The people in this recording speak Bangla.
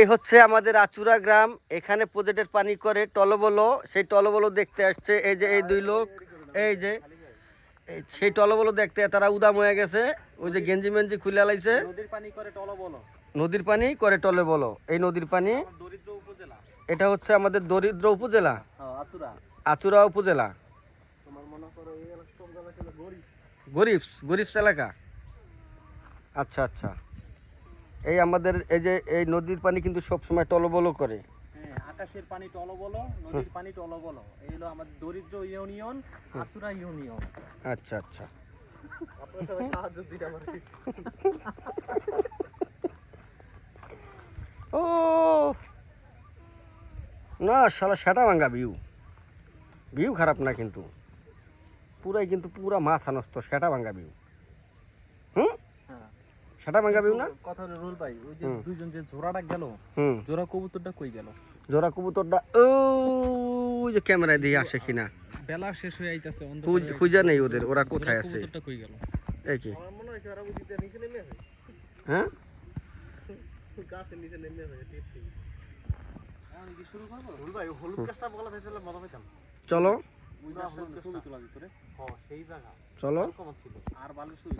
এই হচ্ছে আমাদের আচুরা গ্রাম। এখানে প্রজেক্টের পানি করে টলবলো, সেই টলবলো দেখতে আসছে। এই যে এই দুই লোক, এই যে সেই টলবলো দেখতে তারা উদাম হয়ে গেছে। ওই যে গেঞ্জি মেঞ্জি খুলে লাইছে। নদীর পানি করে টলবলো। নদীর পানি করে টলবলো। এই নদীর পানি, দরিদ্র উপজেলা। এটা হচ্ছে আমাদের দরিদ্র উপজেলা, আচুরা। আচুরা উপজেলা। তোমার মনে করো এই এলাকা ছিল গরিব। গরিবস এলাকা। আচ্ছা আচ্ছা। এই আমাদের এই যে এই নদীর পানি কিন্তু সবসময় টলবলো করে। হ্যাঁ, আকাশের পানি টলবলো, নদীর পানি টলবলো। এই হলো আমাদের দরিদ্র ইউনিয়ন, আচুরা ইউনিয়ন। আচ্ছা আচ্ছা। আপনারা সবাই সাহায্য দিন আমাকে। ও না শালা, সেটা ভাঙ্গা ভিউ খারাপ না, কিন্তু পুরাই কিন্তু পুরা মাথা নষ্ট। সেটা ভাঙ্গা ভিউ। হ্যাঁ, সেটা ভাঙ্গা ভিউ না। কথা হলো রুল ভাই, ওই যে দুইজন যে জোড়াটা গেল, হুম, জোড়া কবুতরটা কই গেল? জোড়া কবুতরটা ওই যে ক্যামেরায় দিয়ে আসে কিনা, বেলা শেষ হয়ে আইতাছে, খুঁজা নেই ওদের, ওরা কোথায় আছে। কবুতরটা কই গেল? এই কি, আমার মনে হয় ওরা বুঝিতে নিচে নেমে আছে। হ্যাঁ গাছের নিচে নেমে আছে টিপ থেকে। এখন কি শুরু করব? রুল ভাই, হলুদ গাছটা বলা যাইছিল, মজা পেতাম। চলো ওই গাছটা ছবি তোলা দিত রে। হ্যাঁ, সেই জায়গা চলো। কেমন ছিল? আর ভালো ছবি